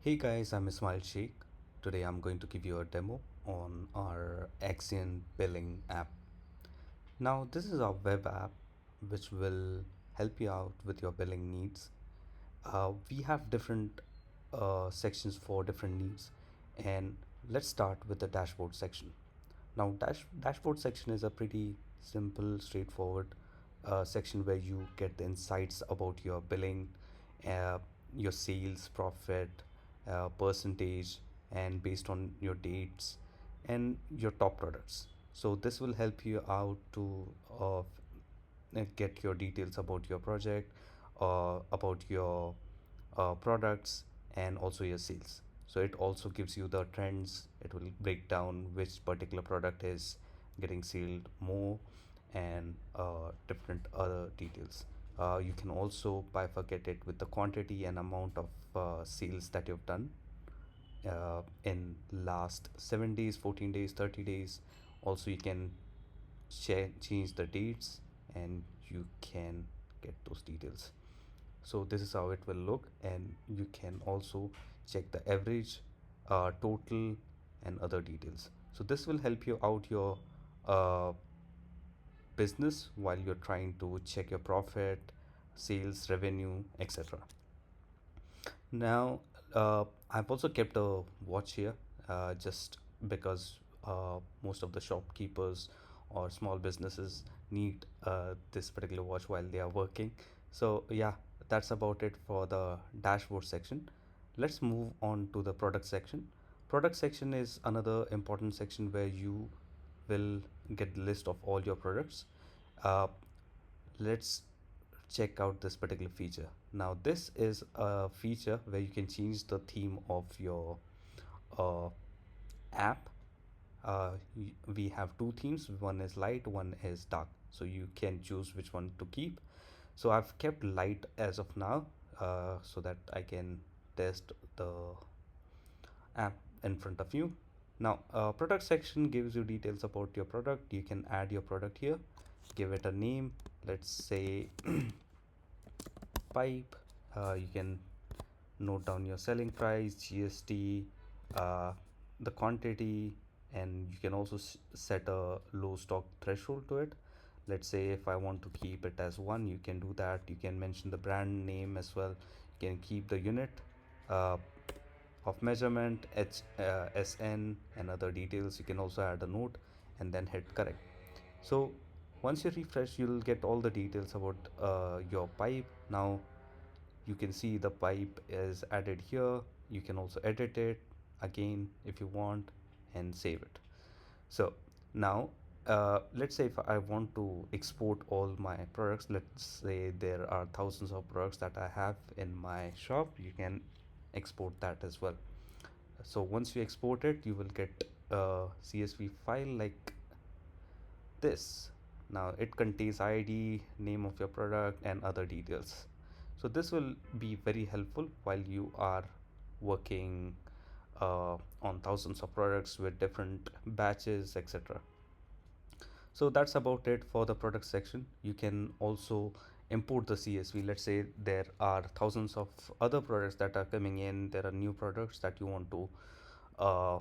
Hey guys, I'm Ismail Sheikh. Today I'm going to give you a demo on our AxEin Billing app. Now, this is our web app which will help you out with your billing needs. We have different sections for different needs, and let's start with the dashboard section. Now, dashboard section is a pretty simple, straightforward section where you get the insights about your billing, uh, your sales, profit, percentage, and based on your dates and your top products. So this will help you out to get your details about your project, about your products, and also your sales. So it also gives you the trends. It will break down which particular product is getting sold more and different other details. You can also bifurcate it with the quantity and amount of sales that you've done in last 7 days, 14 days, 30 days. Also, you can change the dates and you can get those details. So this is how it will look, and you can also check the average, total, and other details. So this will help you out your uh, business while you're trying to check your profit, sales, revenue, etc. Now, I've also kept a watch here, just because most of the shopkeepers or small businesses need this particular watch while they are working. So, yeah, that's about it for the dashboard section. Let's move on to the product section. Product section is another important section where you will get the list of all your products. Uh, let's check out this particular feature. Now, this is a feature where you can change the theme of your uh, app. We have two themes, one is light, one is dark. So you can choose which one to keep. So I've kept light as of now, so that I can test the app in front of you. Now, product section gives you details about your product. You can add your product here, give it a name. Let's say pipe. You can note down your selling price, GST, uh, the quantity, and you can also set a low stock threshold to it. Let's say if I want to keep it as one, you can do that. You can mention the brand name as well. You can keep the unit uh, of measurement, SN, and other details. You can also add a note and then hit correct. So once you refresh, you'll get all the details about your pipe. Now you can see the pipe is added here. You can also edit it again if you want and save it. So now let's say if I want to export all my products, let's say there are thousands of products that I have in my shop, you can export that as well. So once you export it, you will get a CSV file like this. Now it contains ID, name of your product, and other details. So this will be very helpful while you are working on thousands of products with different batches, etc. So that's about it for the product section. You can also import the CSV. Let's say there are thousands of other products that are coming in. There are new products that you want to uh,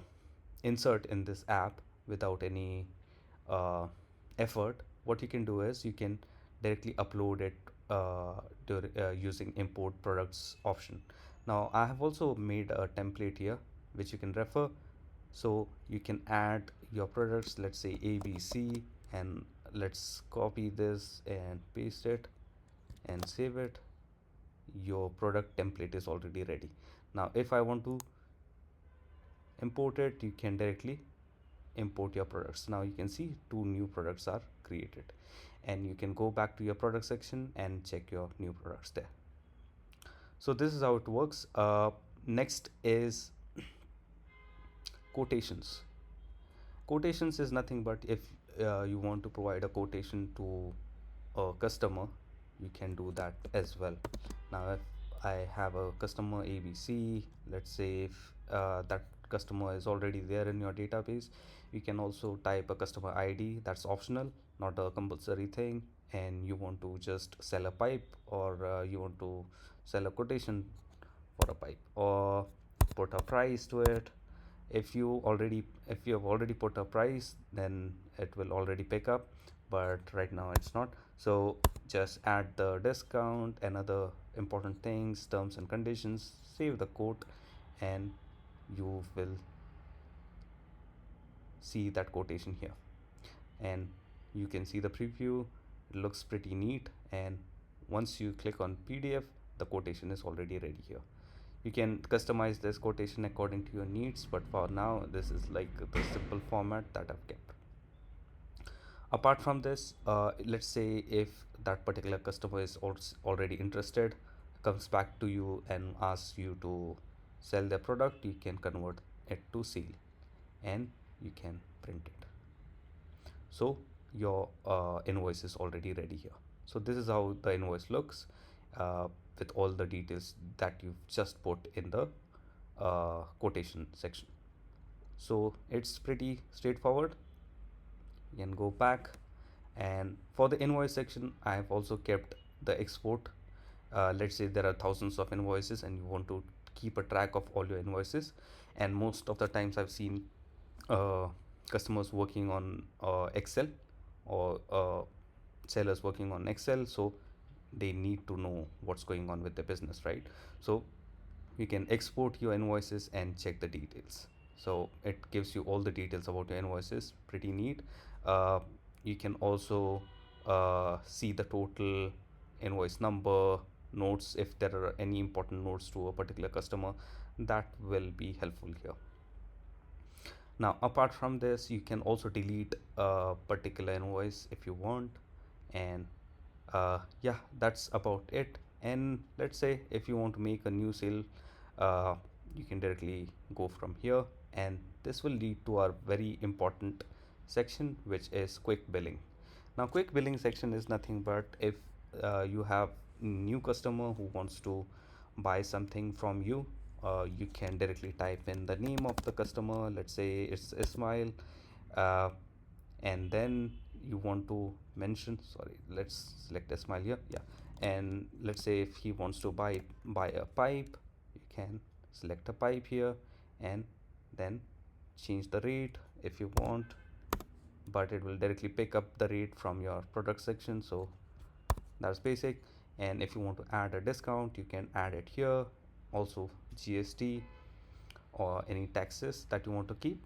insert in this app without any uh, effort. What you can do is you can directly upload it using import products option. Now I have also made a template here which you can refer. So you can add your products, let's say ABC, and let's copy this and paste it and save it. Your product template is already ready. Now if I want to import it, you can directly import your products. Now you can see two new products are created, and you can go back to your product section and check your new products there. So this is how it works. Next is quotations. Quotations is nothing but if you want to provide a quotation to a customer, you can do that as well. Now if I have a customer ABC, let's say if that customer is already there in your database, you can also type a customer ID. That's optional, not a compulsory thing. And you want to just sell a pipe, or you want to sell a quotation for a pipe, or put a price to it. If you have already put a price, then it will already pick up, but right now it's not. So just add the discount and other important things, terms and conditions, save the quote, and you will see that quotation here. And you can see the preview. It looks pretty neat, and once you click on PDF, the quotation is already ready here. You can customize this quotation according to your needs, but for now this is like the simple format that I've kept. Apart from this, let's say if that particular customer is already interested, comes back to you and asks you to sell their product, you can convert it to sale and you can print it. So your invoice is already ready here. So this is how the invoice looks, with all the details that you've just put in the quotation section. So it's pretty straightforward. You can go back, and for the invoice section I have also kept the export. Let's say there are thousands of invoices and you want to keep a track of all your invoices, and most of the times I've seen uh, customers working on Excel, or sellers working on Excel, so they need to know what's going on with the business, right? So you can export your invoices and check the details. So it gives you all the details about your invoices, pretty neat. uh, you can also see the total invoice number, notes, if there are any important notes to a particular customer, that will be helpful here. Now apart from this, you can also delete a particular invoice if you want. And yeah, that's about it. And let's say if you want to make a new sale, uh, you can directly go from here, and this will lead to our very important section, which is quick billing. Now quick billing section is nothing but if you have new customer who wants to buy something from you, you can directly type in the name of the customer. Let's say it's Ismail, uh, and then you want to mention, sorry, let's select Ismail here, yeah. And let's say if he wants to buy a pipe, you can select a pipe here, and then change the rate if you want, but it will directly pick up the rate from your product section. So that's basic. And if you want to add a discount, you can add it here. Also GST or any taxes that you want to keep,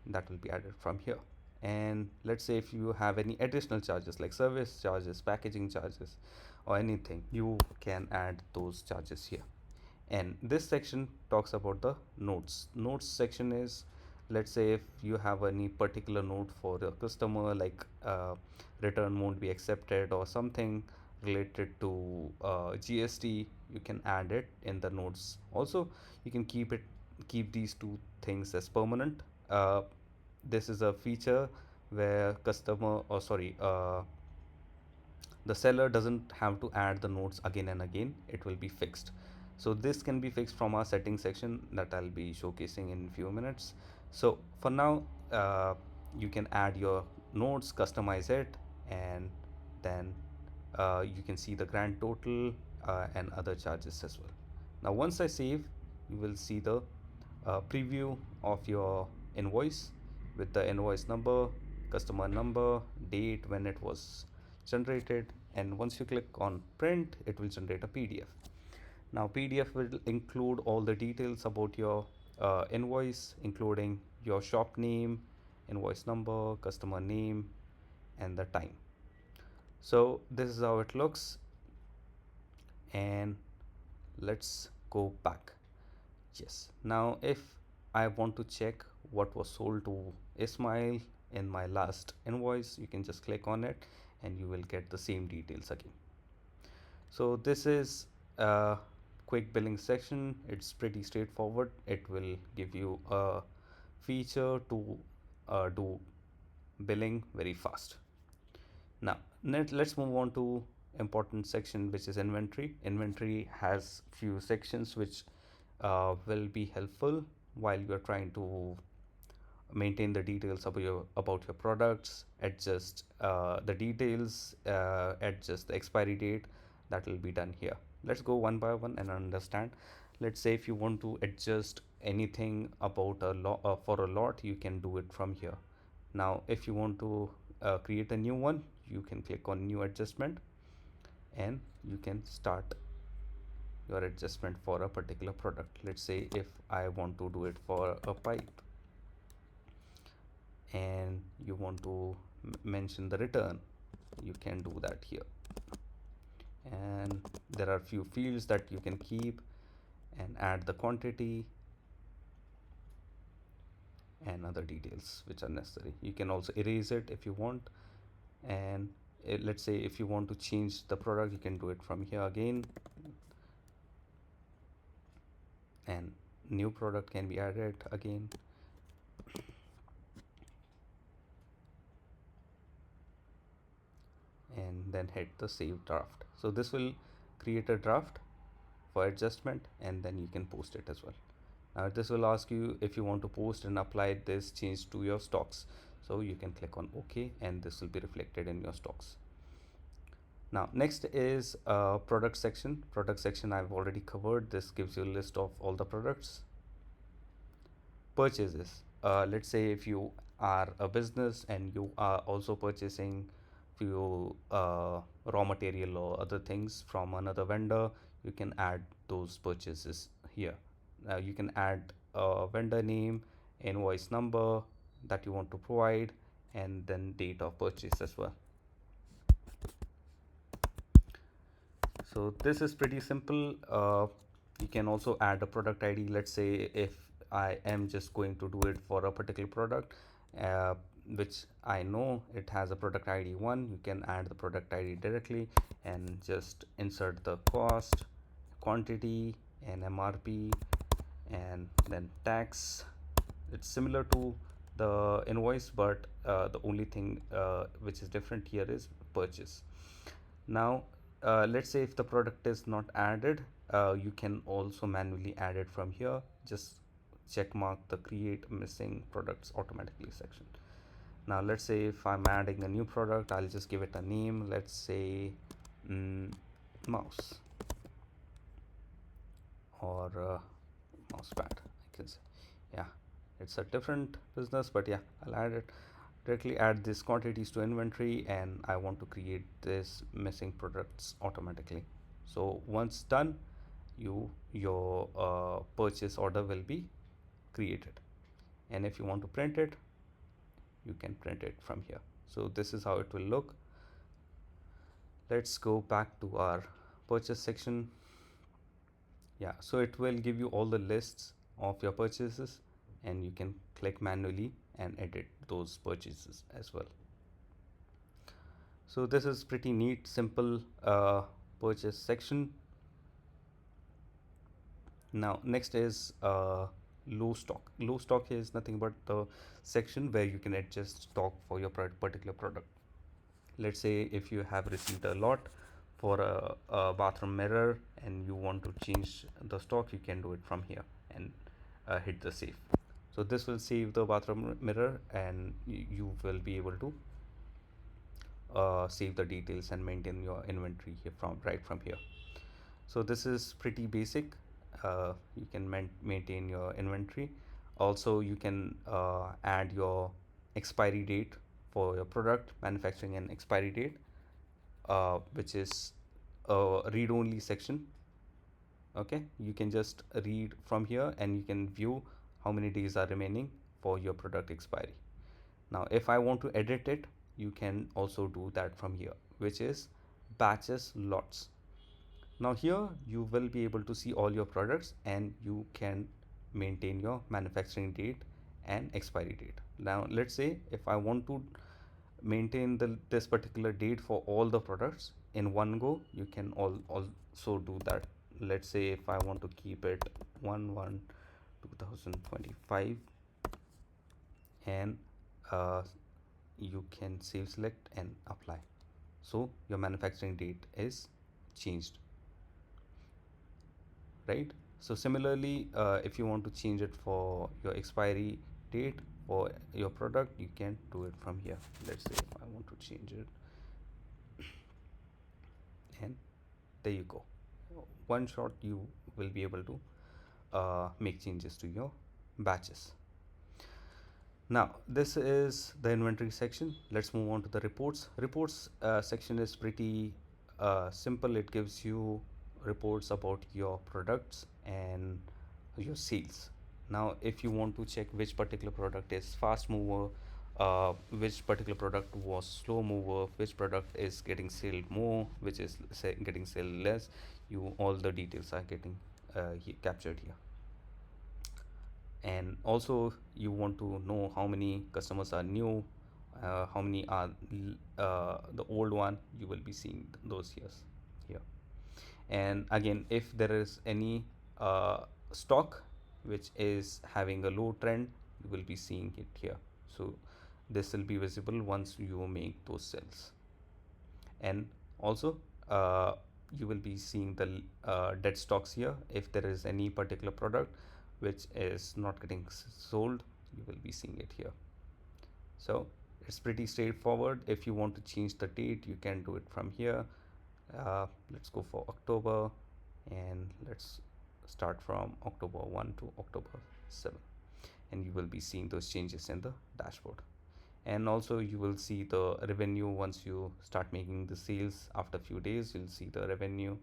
that will be added from here. And let's say if you have any additional charges like service charges, packaging charges, or anything, you can add those charges here. And this section talks about the notes section is, let's say if you have any particular note for the customer, like return won't be accepted or something related to GST, you can add it in the notes. Also you can keep these two things as permanent. This is a feature where customer, or sorry, the seller doesn't have to add the notes again and again, it will be fixed. So this can be fixed from our settings section that I'll be showcasing in few minutes. So for now, you can add your notes, customize it, and then you can see the grand total and other charges as well. Now once I save, you will see the preview of your invoice with the invoice number, customer number, date when it was generated, and once you click on print, it will generate a PDF. Now PDF will include all the details about your invoice, including your shop name, invoice number, customer name, and the time. So this is how it looks. And let's go back. Yes, now if I want to check what was sold to Ismail in my last invoice, you can just click on it and you will get the same details again. So this is a quick billing section. It's pretty straightforward. It will give you a feature to do billing very fast. Now let's move on to important section, which is inventory. Inventory has few sections which will be helpful while you are trying to maintain the details about your products, adjust the details, adjust the expiry date. That will be done here. Let's go one by one and understand. Let's say if you want to adjust anything about a lot for a lot, you can do it from here. Now if you want to create a new one, you can click on new adjustment and you can start your adjustment for a particular product. Let's say if I want to do it for a pipe and you want to mention the return, you can do that here. And there are few fields that you can keep and add the quantity and other details which are necessary. You can also erase it if you want. And let's say if you want to change the product, you can do it from here again, and new product can be added again. And then hit the save draft. So this will create a draft for adjustment, and then you can post it as well. Now this will ask you if you want to post and apply this change to your stocks. So you can click on OK, and this will be reflected in your stocks. Now next is product section. Product section I've already covered. This gives you a list of all the products. Purchases. Let's say if you are a business and you are also purchasing few raw material or other things from another vendor, you can add those purchases here. You can add a vendor name, invoice number that you want to provide, and then date of purchase as well. So this is pretty simple. You can also add a product ID. Let's say if I am just going to do it for a particular product, which I know it has a product ID 1, you can add the product ID directly and just insert the cost, quantity, and MRP, and then tax. It's similar to the invoice, but the only thing which is different here is purchase. Now let's say if the product is not added, you can also manually add it from here. Just check mark the create missing products automatically section. Now let's say if I'm adding a new product, I'll just give it a name. Let's say mouse or mouse pad, I can say. Yeah, it's a different business, but yeah, I'll add it. Directly add these quantities to inventory, and I want to create this missing products automatically. So once done, your purchase order will be created, and if you want to print it, you can print it from here. So this is how it will look. Let's go back to our purchase section. Yeah, so it will give you all the lists of your purchases, and you can click manually and edit those purchases as well. So this is pretty neat, simple purchase section. Now next is low stock. Low stock is nothing but the section where you can adjust stock for your particular product. Let's say if you have received a lot for a bathroom mirror and you want to change the stock, you can do it from here and hit the save. So this will save the bathroom mirror, and you will be able to save the details and maintain your inventory here right from here. So this is pretty basic. You can maintain your inventory. Also you can add your expiry date for your product, manufacturing and expiry date, which is a read only section. Okay, you can just read from here and you can view how many days are remaining for your product expiry. Now if I want to edit it, you can also do that from here, which is batches lots. Now here you will be able to see all your products, and you can maintain your manufacturing date and expiry date. Now let's say if I want to maintain this particular date for all the products in one go, you can also do that. Let's say if I want to keep it 1/1/2025, and you can save, select, and apply. So your manufacturing date is changed, right? So similarly, if you want to change it for your expiry date for your product, you can do it from here. Let's say if I want to change it, and there you go. One shot you will be able to make changes to your batches. Now, this is the inventory section. Let's move on to the reports. Reports section is pretty simple. It gives you reports about your products and your sales. Now, if you want to check which particular product is fast mover, which particular product was slow mover, which product is getting sold more, which is getting sold less, you all the details are getting captured here. And also you want to know how many customers are new, how many are the old one. You will be seeing those here. And again, if there is any stock which is having a low trend, you will be seeing it here. So this will be visible once you make those sales. And also you will be seeing the dead stocks here. If there is any particular product which is not getting sold, you will be seeing it here. So it's pretty straightforward. If you want to change the date, you can do it from here. Let's go for October, and let's start from October 1 to October 7, and you will be seeing those changes in the dashboard. And also you will see the revenue once you start making the sales. After a few days, you'll see the revenue.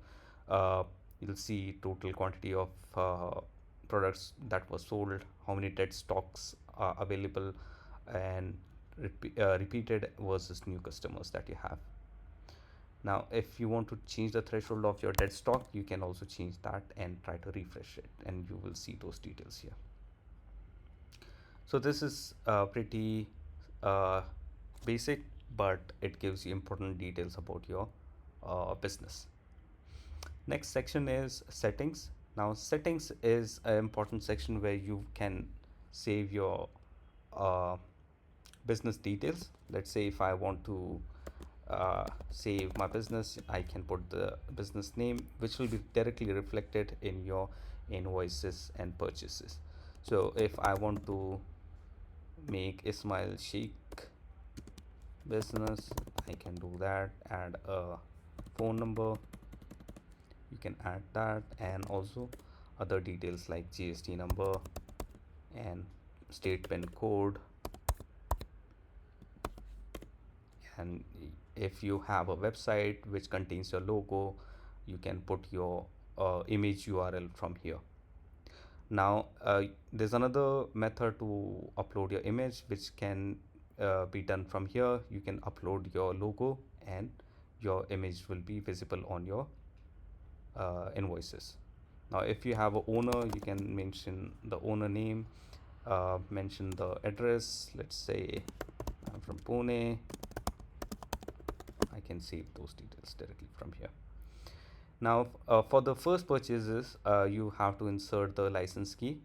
You'll see total quantity of products that were sold, how many dead stocks are available, and repeated versus new customers that you have. Now, if you want to change the threshold of your dead stock, you can also change that and try to refresh it, and you will see those details here. So this is pretty basic, but it gives you important details about your business. Next section is settings. Now, settings is an important section where you can save your business details. Let's say if I want to save my business, I can put the business name, which will be directly reflected in your invoices and purchases. So if I want to make Ismail Sheikh business, I can do that. Add a phone number, you can add that, and also other details like GST number and state PIN code. And if you have a website which contains your logo, you can put your image URL from here. Now there's another method to upload your image, which can be done from here. You can upload your logo and your image will be visible on your invoices. Now if you have a owner, you can mention the owner name, mention the address. Let's say I'm from Pune. I can save those details directly from here. Now for the first purchases, you have to insert the license key.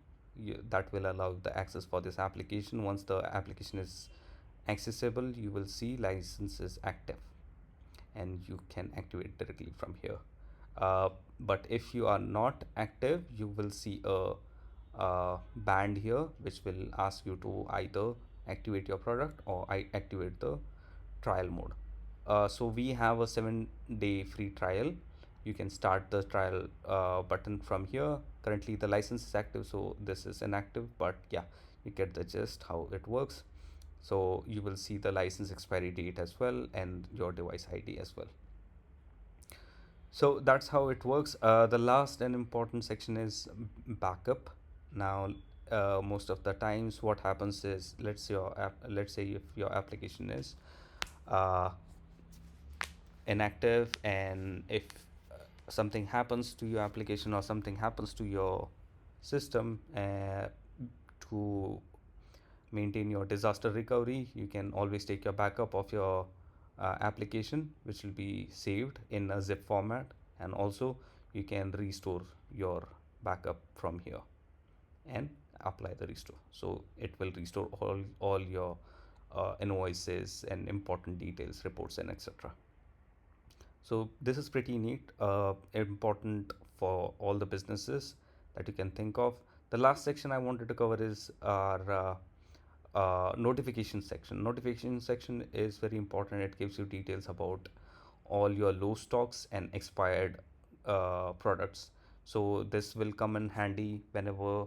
That will allow the access for this application. Once the application is accessible, you will see license is active and you can activate directly from here. But if you are not active, you will see a band here which will ask you to either activate your product or activate the trial mode. So we have a 7-day free trial. You can start the trial button from here. Currently the license is active, so this is inactive, but yeah, you get the gist how it works. So you will see the license expiry date as well and your device ID as well. So that's how it works. The last and important section is backup. Now most of the times what happens is, let's say if your application is inactive, and if something happens to your application or something happens to your system, to maintain your disaster recovery, you can always take your backup of your application, which will be saved in a zip format, and also you can restore your backup from here and apply the restore. So it will restore all your invoices and important details, reports, and etc. So this is pretty neat, important for all the businesses that you can think of. The last section I wanted to cover is our notification section. Notification section is very important. It gives you details about all your low stocks and expired products. So this will come in handy whenever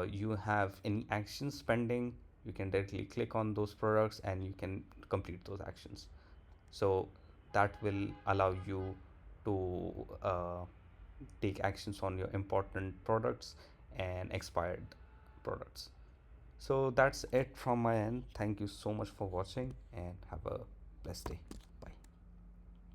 you have any actions pending. You can directly click on those products and you can complete those actions. So that will allow you to take actions on your important products and expired products. So that's it from my end. Thank you so much for watching and have a blessed day.